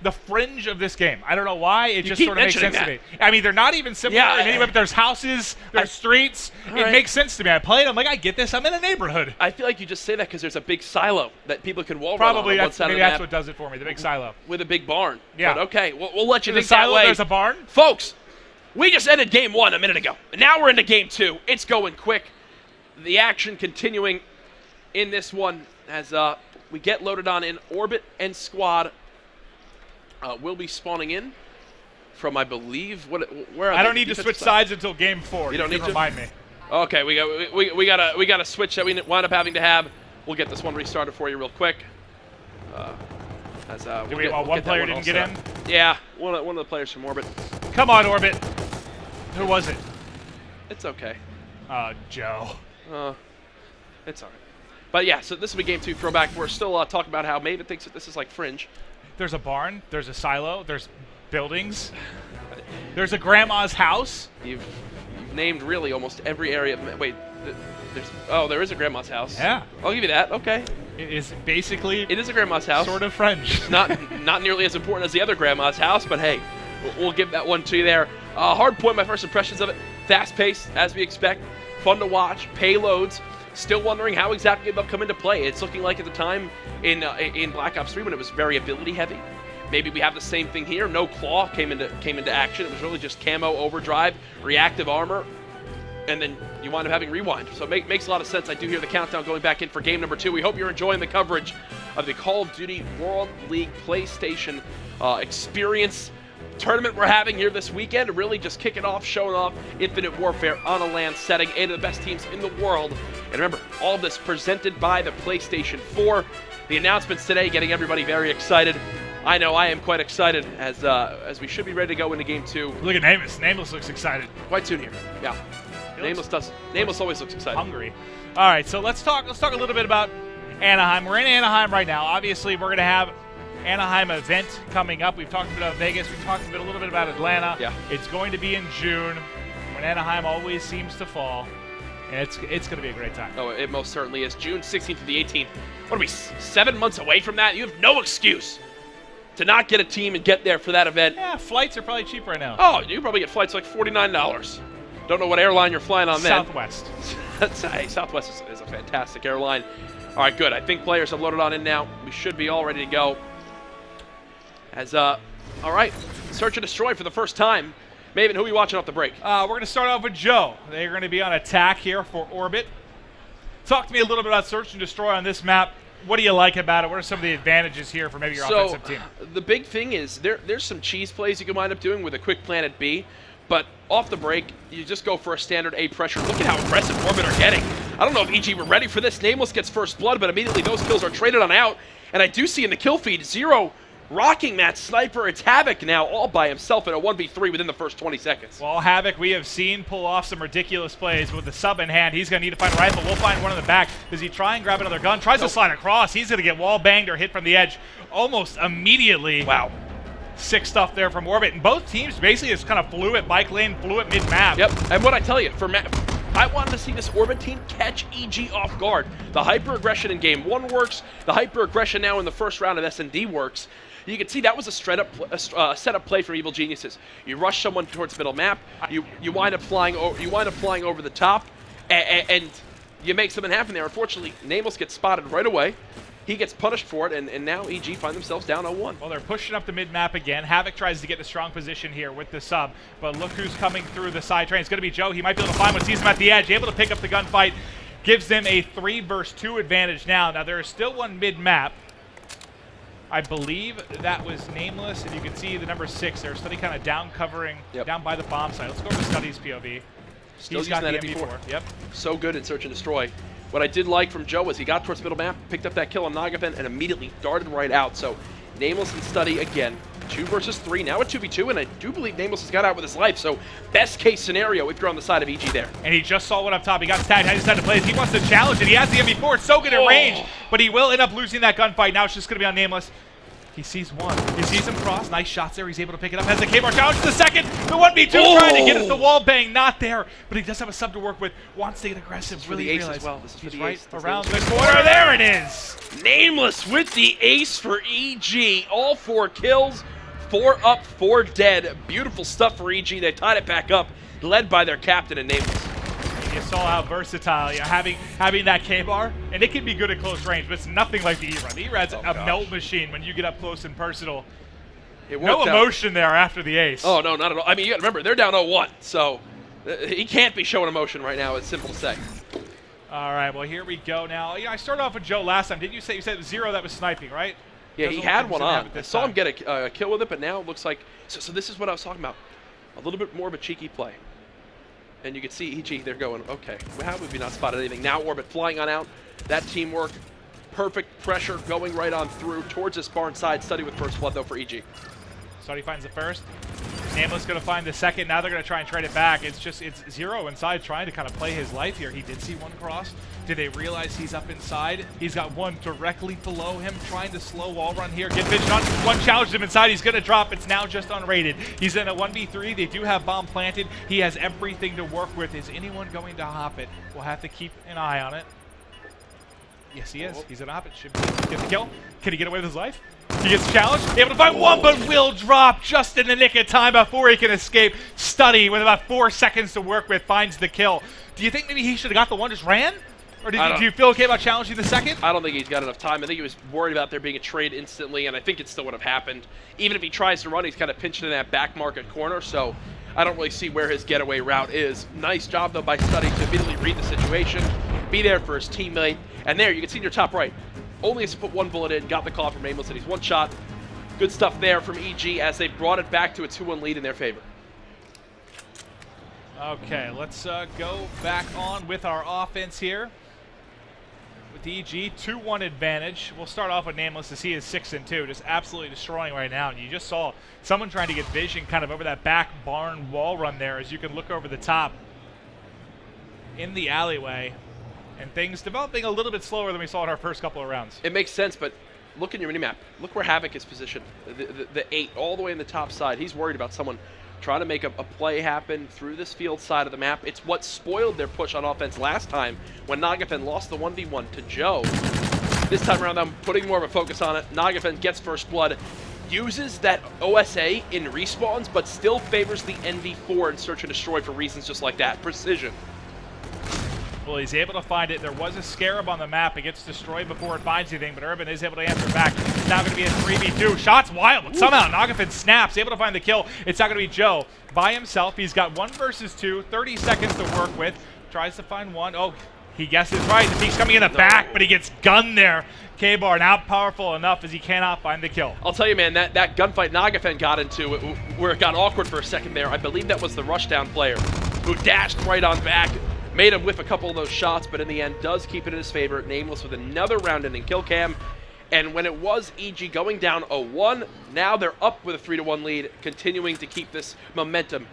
the fringe of this game. I don't know why. It just keep sort of makes sense to me. I mean, they're not even similar in any way, but there's houses, there's streets. It makes sense to me. I play it. I'm like, I get this. I'm in a neighborhood. I feel like you just say that because there's a big silo that people can wall run on one side of the map. That's what does it for me, the big silo. With a big barn. Yeah. But okay, we'll let you In the think that silo, way. there's a barn? Folks, we just ended game 1 a minute ago. And now we're into game 2. It's going quick. The action continuing in this one as we get loaded on in. Orbit and Squad will be spawning in from, I believe, where are I don't need to switch sides until game 4. You don't need to remind me. Okay, we got a switch that we wind up having to have. We'll get this one restarted for you real quick. One player didn't get in? Yeah, one of the players from Orbit. Come on, Orbit. Who was it? It's okay. Joe. It's all right. But yeah, so this will be game 2 throwback. We're still talking about how Maven thinks that this is like Fringe. There's a barn. There's a silo. There's buildings. There's a grandma's house. You've named really almost every area of... Wait, there is a grandma's house. Yeah. I'll give you that. Okay. It is basically... It is a grandma's house. Sort of French. Not nearly as important as the other grandma's house, but hey, we'll give that one to you there. Hard point, my first impressions of it. Fast-paced, as we expect. Fun to watch. Payloads. Still wondering how exactly they'll come into play. It's looking like at the time in Black Ops 3 when it was very ability-heavy. Maybe we have the same thing here. No claw came into action. It was really just camo, overdrive, reactive armor, and then you wind up having rewind. So it makes a lot of sense. I do hear the countdown going back in for game number 2. We hope you're enjoying the coverage of the Call of Duty World League PlayStation experience tournament we're having here this weekend. Really just kicking off, showing off Infinite Warfare on a LAN setting. 8 of the best teams in the world. And remember, all of this presented by the PlayStation 4. The announcements today getting everybody very excited. I know I am quite excited as we should be ready to go into game 2. Look at Nameless. Nameless looks excited. Quite soon here. Yeah. Nameless always looks excited. Hungry. All right, so let's talk a little bit about Anaheim. We're in Anaheim right now. Obviously, we're going to have Anaheim event coming up. We've talked about Vegas. We've talked a little bit about Atlanta. Yeah. It's going to be in June when Anaheim always seems to fall. And it's going to be a great time. Oh, it most certainly is. June 16th to the 18th. What are we, 7 months away from that? You have no excuse to not get a team and get there for that event. Yeah, flights are probably cheap right now. Oh, you probably get flights like $49. Don't know what airline you're flying on then. Southwest. Hey, Southwest is a fantastic airline. All right, good. I think players have loaded on in now. We should be all ready to go. All right, search and destroy for the first time. Maven, who are you watching off the break? We're going to start off with Joe. They're going to be on attack here for Orbit. Talk to me a little bit about search and destroy on this map. What do you like about it? What are some of the advantages here for maybe your offensive team? The big thing is there's some cheese plays you can wind up doing with a quick plan at B, but off the break, you just go for a standard A pressure. Look at how aggressive Orbit are getting. I don't know if EG were ready for this. Nameless gets first blood, but immediately those kills are traded on out, and I do see in the kill feed, Zero rocking that sniper. It's Havoc now all by himself in a 1v3 within the first 20 seconds. Well, Havoc, we have seen pull off some ridiculous plays with the sub in hand. He's going to need to find a rifle. We'll find one in the back. Does he try and grab another gun? Tries to slide across. He's going to get wall banged or hit from the edge almost immediately. Wow. Sick stuff there from Orbit. And both teams basically just kind of flew at bike lane, flew at mid-map. Yep, and what I tell you, I wanted to see this Orbit team catch EG off guard. The hyper-aggression in game 1 works. The hyper-aggression now in the first round of S&D works. You can see that was a setup play from Evil Geniuses. You rush someone towards middle map, you wind up flying over the top, and you make something happen there. Unfortunately, Nameless gets spotted right away. He gets punished for it, and now EG find themselves down 0-1. Well, they're pushing up the mid-map again. Havoc tries to get a strong position here with the sub, but look who's coming through the side train. It's going to be Joe. He might be able to find one, sees him at the edge, able to pick up the gunfight, gives them a 3 versus 2 advantage now. Now, there is still one mid-map. I believe that was Nameless, and you can see the number 6 there. Study kind of down covering, down by the bomb site. Let's go over Study's POV. Still He's got the using that MP4. Yep. So good in search and destroy. What I did like from Joe was he got towards middle map, picked up that kill on Nagavan, and immediately darted right out. So Nameless and Study again, 2 versus 3, now a 2v2, and I do believe Nameless has got out with his life. So best case scenario if you're on the side of EG there. And he just saw one up top. He got tagged. Now he decided to play. He wants to challenge it. He has the MP4. It's so good at range, but he will end up losing that gunfight. Now it's just going to be on Nameless. He sees one. He sees him cross. Nice shots there. He's able to pick it up. Has the K-Bar challenge the second. The 1v2 trying to get at the wall bang. Not there. But he does have a sub to work with. Wants to get aggressive. This is for the ace as well. This is for the right ace. around the corner. There it is. Nameless with the ace for EG. All 4 kills. 4 up, 4 dead. Beautiful stuff for EG. They tied it back up. Led by their captain and Nameless. You saw how versatile, having that K-bar, and it can be good at close range, but it's nothing like the E-Rad. The E-Rad's a melt machine when you get up close and personal. No emotion there after the ace. Oh, no, not at all. I mean, you got to remember, they're down 0-1, so he can't be showing emotion right now. It's simple to say. All right, well, here we go now. I started off with Joe last time. Didn't you say it was Zero that was sniping, right? Yeah, he had one on. I saw him get a kill with it, but now it looks like... So this is what I was talking about. A little bit more of a cheeky play. And you can see EG, they're going, okay, well, how have we not spotted anything? Now Orbit flying on out. That teamwork, perfect pressure going right on through towards this barn side. Study with first blood, though, for EG. Study finds the first. Nameless going to find the second. Now they're going to try and trade it back. It's Zero inside trying to kind of play his life here. He did see one cross. Did they realize he's up inside? He's got one directly below him trying to slow wall run here. Get vision on. One challenged him inside. He's going to drop. It's now just unrated. He's in a 1v3. They do have bomb planted. He has everything to work with. Is anyone going to hop it? We'll have to keep an eye on it. Yes, he is. He's going to hop it. Should get the kill. Can he get away with his life? He gets challenged, able to find one, but will drop just in the nick of time before he can escape. Study, with about 4 seconds to work with, finds the kill. Do you think maybe he should have got the one, just ran? Or do you feel okay about challenging the second? I don't think he's got enough time. I think he was worried about there being a trade instantly, and I think it still would have happened. Even if he tries to run, he's kind of pinched in that back market corner, so I don't really see where his getaway route is. Nice job, though, by Study to immediately read the situation, be there for his teammate, and there, you can see in your top right, only has to put 1 bullet in, got the call from Nameless, and he's 1 shot. Good stuff there from EG as they brought it back to a 2-1 lead in their favor. Okay, let's go back on with our offense here. With EG, 2-1 advantage. We'll start off with Nameless as he is 6-2, just absolutely destroying right now. And you just saw someone trying to get vision kind of over that back barn wall run there as you can look over the top in the alleyway. And things developing a little bit slower than we saw in our first couple of rounds. It makes sense, but look in your minimap. Look where Havoc is positioned. The 8 all the way in the top side. He's worried about someone trying to make a play happen through this field side of the map. It's what spoiled their push on offense last time when Nagafen lost the 1v1 to Joe. This time around, I'm putting more of a focus on it. Nagafen gets first blood, uses that OSA in respawns, but still favors the NV4 in search and destroy for reasons just like that. Precision. Well, he's able to find it. There was a scarab on the map. It gets destroyed before it finds anything, but Urban is able to answer back. It's now going to be a 3v2. Shots wild, but somehow Nagafen snaps, able to find the kill. It's not going to be Joe by himself. He's got 1 versus 2, 30 seconds to work with. Tries to find one. Oh, he guesses right. The peek's coming in the back, but he gets gunned there. K-Bar now powerful enough as he cannot find the kill. I'll tell you, man, that gunfight Nagafen got into, where it got awkward for a second there, I believe that was the rushdown player who dashed right on back. Made him whiff a couple of those shots, but in the end does keep it in his favor. Nameless with another round-ending kill cam. And when it was EG going down 0-1, now they're up with a 3-1 lead, continuing to keep this momentum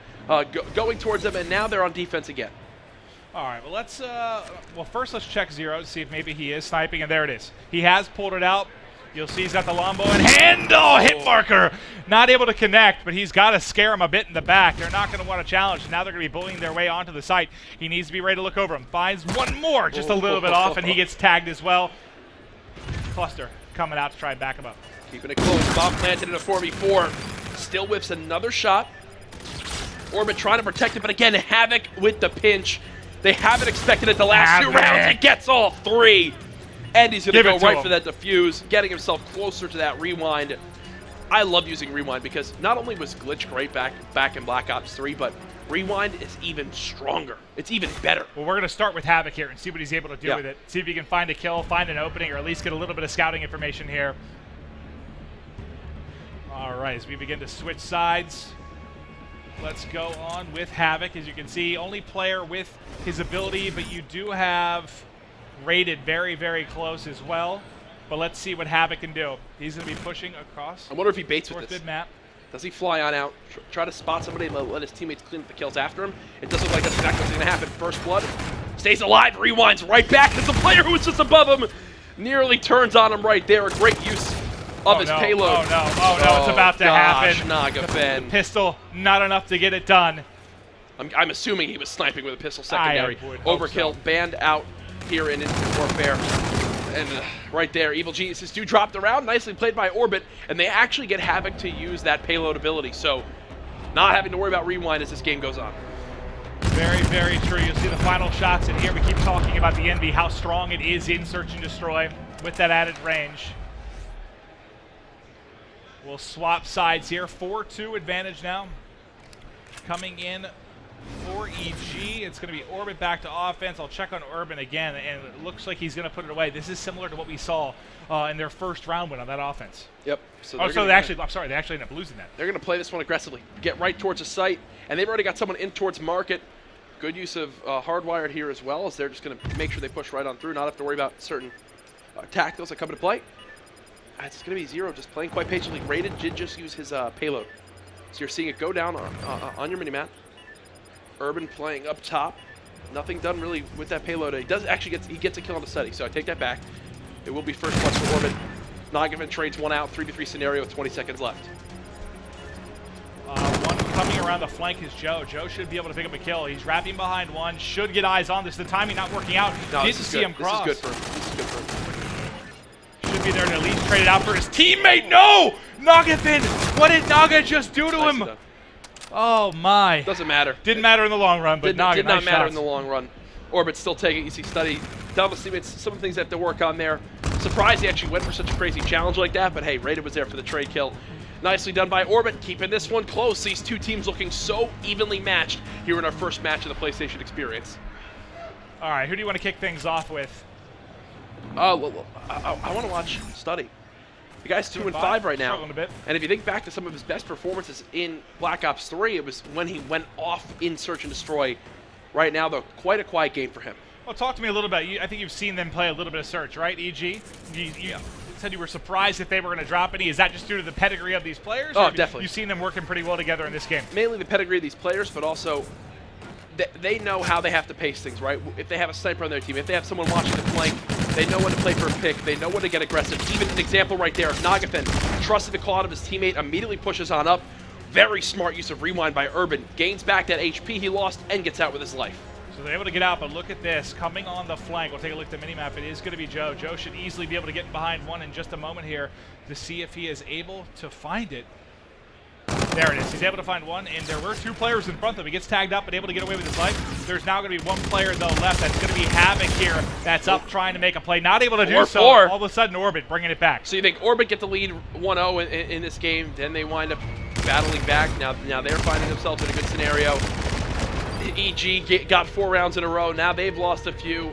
going towards them, and now they're on defense again. All right, well, let's first let's check Zero to see if maybe he is sniping, and there it is. He has pulled it out. You'll see he's got the longbow in hand. Oh, hit marker. Not able to connect, but he's got to scare him a bit in the back. They're not going to want to challenge. Now they're going to be bullying their way onto the site. He needs to be ready to look over him. Finds one more, just a little bit off, and he gets tagged as well. Cluster coming out to try and back him up. Keeping it close. Bomb planted in a 4v4. Still whiffs another shot. Orbit trying to protect it, but again, Havoc with the pinch. They haven't expected it the last 2 rounds. He gets all 3. And he's going to go right for that defuse, getting himself closer to that rewind. I love using rewind because not only was glitch great back in Black Ops 3, but rewind is even stronger. It's even better. Well, we're going to start with Havoc here and see what he's able to do with it. See if he can find a kill, find an opening, or at least get a little bit of scouting information here. All right, as we begin to switch sides, let's go on with Havoc. As you can see, only player with his ability, but you do have rated very, very close as well. But let's see what Havoc can do. He's going to be pushing across. I wonder if he baits with this. Mid-map. Does he fly on out, try to spot somebody and let his teammates clean up the kills after him? It doesn't look like that's exactly what's going to happen. First blood, stays alive, rewinds right back. There's a player who was just above him. Nearly turns on him right there. A great use of his payload. Oh no, it's about to happen. Nagafen. The pistol, not enough to get it done. I'm assuming he was sniping with a pistol secondary. Overkill, so. Banned out here in Infinite Warfare. And right there, Evil Geniuses do drop the round. Nicely played by Orbit, and they actually get Havoc to use that payload ability. So not having to worry about rewind as this game goes on. Very, very true. You'll see the final shots in here. We keep talking about the Envy, how strong it is in Search and Destroy with that added range. We'll swap sides here. 4-2 advantage now. Coming in for EG, it's going to be Orbit back to offense. I'll check on Urban again, and it looks like he's going to put it away. This is similar to what we saw in their first round win on that offense. Yep. So they actually ended up losing that. They're going to play this one aggressively. Get right towards the site, and they've already got someone in towards market. Good use of hardwired here as well, as they're just going to make sure they push right on through, not have to worry about certain tacticals that come into play. It's going to be Zero just playing quite patiently. Rated did just use his payload. So you're seeing it go down on your minimap. Urban playing up top. Nothing done really with that payload. He does actually gets a kill on the study, so I take that back. It will be first plus for Orbit. Nagafen trades one out, 3v3 scenario with 20 seconds left. One coming around the flank is Joe. Joe should be able to pick up a kill. He's wrapping behind one. Should get eyes on this. The timing not working out. No, Didn't see him cross. This is good for him. This is good for him. Should be there to at least trade it out for his teammate. No! Nagafen! What did Naga just do to him? Done. Oh my. Doesn't matter. Didn't matter in the long run, but Naga, did not nice matter shots. in the long run. Orbit's still taking. You see, Study, Double teammates, some of the things they have to work on there. Surprised he actually went for such a crazy challenge like that, but hey, Rated was there for the trade kill. Nicely done by Orbit, keeping this one close. These two teams looking so evenly matched here in our first match of the PlayStation experience. All right, who do you want to kick things off with? I want to watch Study. The guy's 2-5 right now. Struggling a bit. And if you think back to some of his best performances in Black Ops 3, it was when he went off in Search and Destroy. Right now, though, quite a quiet game for him. Well, talk to me a little bit. I think you've seen them play a little bit of Search, right, EG? You said you were surprised if they were going to drop any. Is that just due to the pedigree of these players? Oh, definitely. You've seen them working pretty well together in this game. Mainly the pedigree of these players, but also they know how they have to pace things, right? If they have a sniper on their team, if they have someone watching the flank, they know when to play for a pick. They know when to get aggressive. Even an example right there, Nagafen trusted the call out of his teammate, immediately pushes on up. Very smart use of rewind by Urban. Gains back that HP he lost and gets out with his life. So they're able to get out, but look at this. Coming on the flank, we'll take a look at the minimap. It is going to be Joe. Joe should easily be able to get behind one in just a moment here to see if he is able to find it. There it is. He's able to find one, and there were two players in front of him. He gets tagged up, but able to get away with his life. There's now going to be one player, though, left. That's going to be Havoc here. That's up trying to make a play. Not able to do so. All of a sudden, Orbit bringing it back. So you think Orbit get the lead 1-0 in this game, then they wind up battling back. Now they're finding themselves in a good scenario. EG got 4 rounds in a row. Now they've lost a few.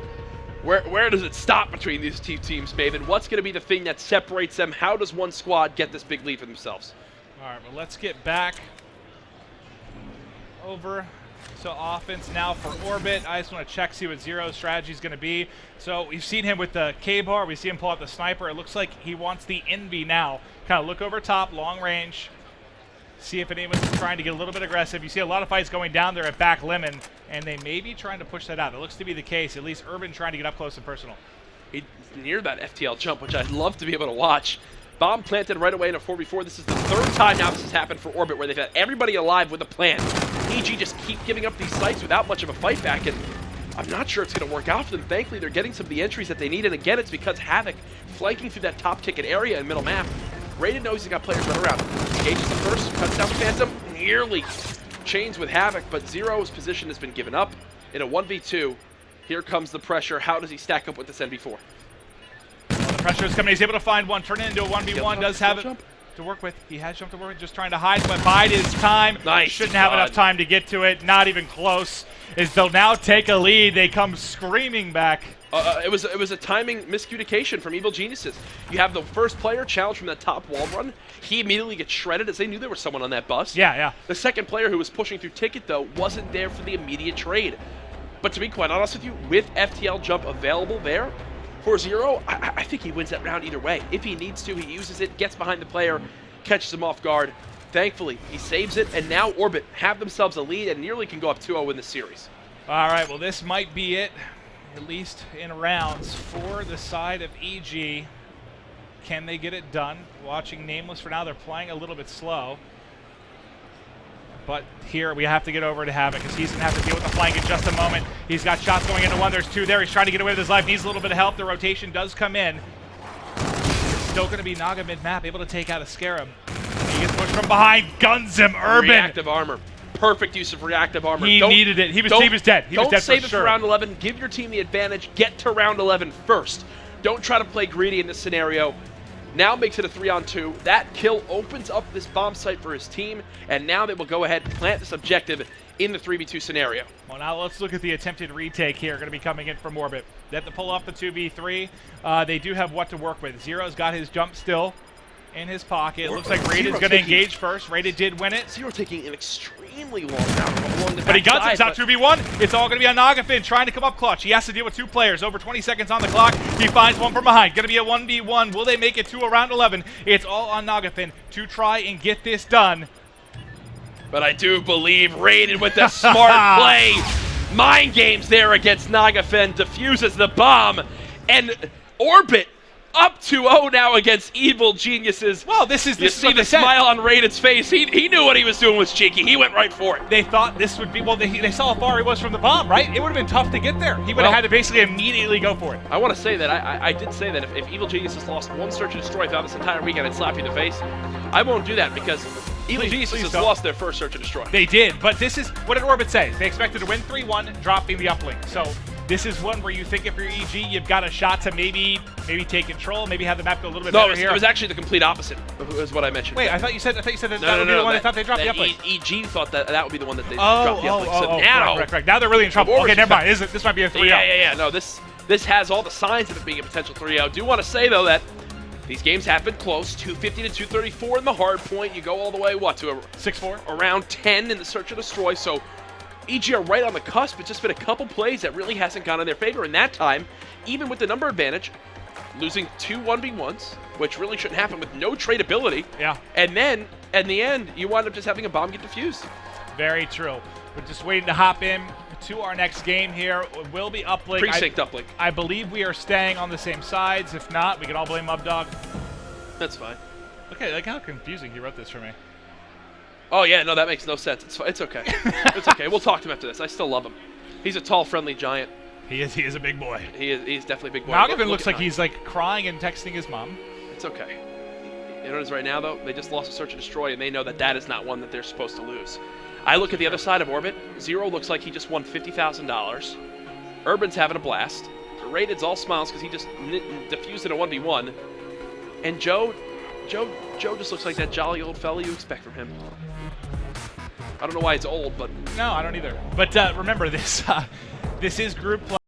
Where does it stop between these two teams, Maven? What's going to be the thing that separates them? How does one squad get this big lead for themselves? All right, well, let's get back over to offense now for Orbit. I just want to check, see what Zero's strategy is going to be. So we've seen him with the K-bar. We see him pull out the sniper. It looks like he wants the Envy now. Kind of look over top, long range. See if anyone's trying to get a little bit aggressive. You see a lot of fights going down there at back lemon, and they may be trying to push that out. It looks to be the case. At least Urban trying to get up close and personal. He's near that FTL jump, which I'd love to be able to watch. Bomb planted right away in a 4v4. This is the 3rd time now this has happened for Orbit, where they've had everybody alive with a plan. EG just keep giving up these sites without much of a fight back, and I'm not sure it's going to work out for them. Thankfully, they're getting some of the entries that they need, and again, it's because Havoc flanking through that top ticket area in middle map. Rated knows he's got players run around. Engages the first, cuts down the Phantom, nearly chains with Havoc, but Zero's position has been given up in a 1v2. Here comes the pressure. How does he stack up with this NV4? The pressure is coming. He's able to find one, turn it into a 1v1. Does have it to work with. He has jump to work with, just trying to hide, but bide his time. Nice. Shouldn't have enough time to get to it. Not even close. As they'll now take a lead, they come screaming back. It was a timing miscommunication from Evil Geniuses. You have the first player challenged from that top wall run. He immediately gets shredded as they knew there was someone on that bus. Yeah. The second player who was pushing through ticket, though, wasn't there for the immediate trade. But to be quite honest with you, with FTL jump available there for Zero, I think he wins that round either way. If he needs to, he uses it, gets behind the player, catches him off guard. Thankfully, he saves it, and now Orbit have themselves a lead and nearly can go up 2-0 in this series. All right, well, this might be it, at least in rounds, for the side of EG. Can they get it done? Watching Nameless for now. They're playing a little bit slow. But here we have to get over to Havoc because he's going to have to deal with the flank in just a moment. He's got shots going into one. There's two there. He's trying to get away with his life. Needs a little bit of help. The rotation does come in. It's still going to be Naga mid-map, able to take out a Scarab. He gets pushed from behind. Guns him. Urban. Reactive armor. Perfect use of reactive armor. He needed it. He was dead. He was dead for sure. Don't save it for round 11. Give your team the advantage. Get to round 11 first. Don't try to play greedy in this scenario. Now makes it a 3-on-2. That kill opens up this bomb site for his team, and now they will go ahead and plant this objective in the 3v2 scenario. Well, now let's look at the attempted retake here. Going to be coming in from Orbit. They have to pull off the 2v3. They do have what to work with. Zero's got his jump still in his pocket. It looks like Raided's going to engage first. Raided did win it. Zero taking an extremely long round along the But he guns backside, it. It's out 2v1. It's all going to be on Nagafin trying to come up clutch. He has to deal with two players. Over 20 seconds on the clock. He finds one from behind. Going to be a 1v1. Will they make it to a round 11? It's all on Nagafin to try and get this done. But I do believe Raided with the smart play. Mind games there against Nagafin. Diffuses the bomb. And Orbit up 2-0 now against Evil Geniuses. Well, this is you see the smile on Raided's face. He knew what he was doing was cheeky. He went right for it. They thought this would be, well, they saw how far he was from the bomb, right? It would have been tough to get there. He would have had to basically immediately go for it. I want to say that I did say that if Evil Geniuses lost one search and destroy throughout this entire weekend, I'd slap you in the face. I won't do that because Evil Geniuses has lost their first search and destroy. They did, but this is, what did Orbit say? They expected to win 3-1, dropping the uplink. So this is one where you think if you're EG, you've got a shot to maybe take control, maybe have the map go a little bit better here. No, it was actually the complete opposite, is what I mentioned. Wait, I thought you said that would be the one they thought they dropped the uplink. EG thought that would be the one that they dropped the uplink. So now, correct. Now they're really in trouble. Okay, never mind. This might be a 3-0. Yeah. No, this has all the signs of it being a potential 3-0. Do want to say though that these games have been close. 250 to 234 in the hard point. You go all the way to a 6-4, around 10 in the search and destroy. So EG are right on the cusp. It's just been a couple plays that really hasn't gone in their favor. And that time, even with the number advantage, losing 2 1v1s, which really shouldn't happen with no tradability. Yeah. And then, in the end, you wind up just having a bomb get defused. Very true. We're just waiting to hop in to our next game here. It will be uplink. Precinct uplink. I believe we are staying on the same sides. If not, we can all blame Mubdog. That's fine. Okay, like how confusing he wrote this for me. Oh, yeah, no, that makes no sense. It's okay. It's okay. We'll talk to him after this. I still love him. He's a tall, friendly giant. He is a big boy. He's definitely a big boy. Nagavin looks like he's like crying and texting his mom. It's okay. You know what it is right now, though? They just lost a search and destroy, and they know that that is not one that they're supposed to lose. I look at the other side of Orbit. Zero looks like he just won $50,000. Urban's having a blast. Raided's all smiles because he just defused in a 1v1. And Joe just looks like that jolly old fella you expect from him. I don't know why he's old, but... No, I don't either. But remember, this is group play.